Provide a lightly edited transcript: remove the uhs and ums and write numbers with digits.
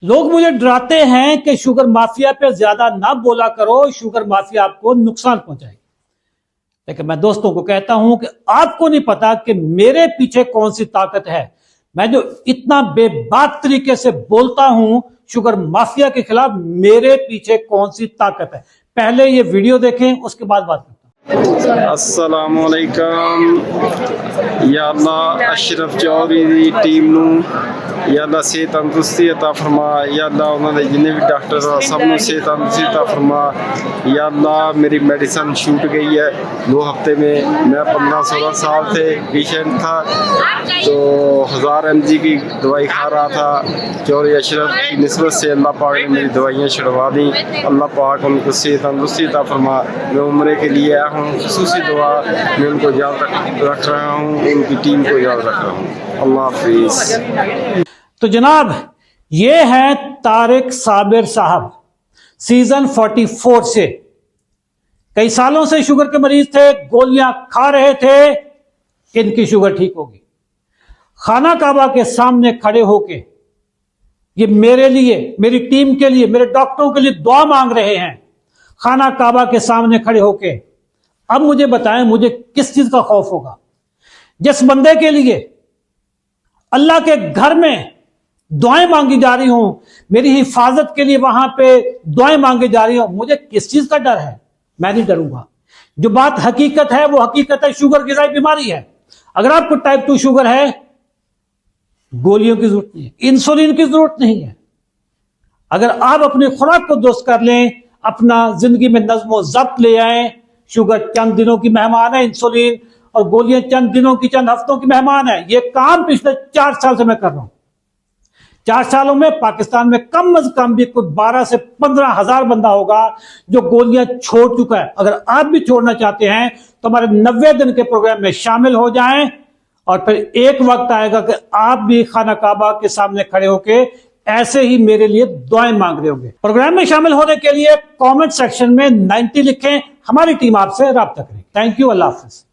لوگ مجھے ڈراتے ہیں کہ شوگر مافیا پہ زیادہ نہ بولا کرو، شوگر مافیا آپ کو نقصان پہنچائے. لیکن میں دوستوں کو کہتا ہوں کہ آپ کو نہیں پتا کہ میرے پیچھے کون سی طاقت ہے. میں جو اتنا بے باک طریقے سے بولتا ہوں شوگر مافیا کے خلاف، میرے پیچھے کون سی طاقت ہے. پہلے یہ ویڈیو دیکھیں، اس کے بعد بات کرتا ہوں. السلام علیکم. یا اللہ اشرف چودھری دی ٹیم نو یا اللہ صحت تندرستی عطا فرما. یا اللہ انہوں نے جتنے بھی ڈاکٹر سب نو صحت تندرستی عطا فرما. یا اللہ میری میڈیسن چھوٹ گئی ہے 2 ہفتے میں 15-16 سال سے پیشنٹ تھا، تو 1000 mg کی دوائی کھا رہا تھا. چودھری اشرف کی نسبت سے اللہ پاک نے میری دوائیاں چھڑوا دیں. اللہ پاک ان کو صحت تندرستی عطا فرما. میں عمرے کے لیے آیا ہوں، خصوصی دعا میں ان کو یاد رکھ رہا ہوں، ان کی ٹیم کو یاد رکھ رہا ہوں. اللہ حافظ. تو جناب یہ ہے طارق صابر صاحب، سیزن 44 سے. کئی سالوں سے شوگر کے مریض تھے، گولیاں کھا رہے تھے کہ ان کی شوگر ٹھیک ہوگی. خانہ کعبہ کے سامنے کھڑے ہو کے یہ میرے لیے، میری ٹیم کے لیے، میرے ڈاکٹروں کے لیے دعا مانگ رہے ہیں. خانہ کعبہ کے سامنے کھڑے ہو کے. اب مجھے بتائیں مجھے کس چیز کا خوف ہوگا؟ جس بندے کے لیے اللہ کے گھر میں دعائیں مانگی جا رہی ہوں، میری حفاظت کے لیے وہاں پہ دعائیں مانگی جا رہی ہوں، مجھے کس چیز کا ڈر ہے؟ میں نہیں ڈروں گا. جو بات حقیقت ہے وہ حقیقت ہے. شوگر غذائی بیماری ہے. اگر آپ کو ٹائپ 2 شوگر ہے، گولیوں کی ضرورت نہیں ہے، انسولین کی ضرورت نہیں ہے. اگر آپ اپنی خوراک کو درست کر لیں، اپنا زندگی میں نظم و ضبط لے آئیں، شوگر چند دنوں کی مہمان ہے، انسولین اور گولیاں چند دنوں کی، چند ہفتوں کی مہمان ہے. یہ کام پچھلے 4 سال سے میں کر رہا ہوں. 4 سالوں میں پاکستان میں کم از کم بھی کوئی 12 سے 15 ہزار بندہ ہوگا جو گولیاں چھوڑ چکا ہے. اگر آپ بھی چھوڑنا چاہتے ہیں تو ہمارے 90 دن کے پروگرام میں شامل ہو جائیں، اور پھر ایک وقت آئے گا کہ آپ بھی خانہ کعبہ کے سامنے کھڑے ہو کے ایسے ہی میرے لیے دعائیں مانگ رہے ہوں گے. پروگرام میں شامل ہونے کے لیے کامنٹ سیکشن میں 90 لکھیں. ہماری ٹیم آپ سے رابطہ کرے. Thank you. اللہ حافظ.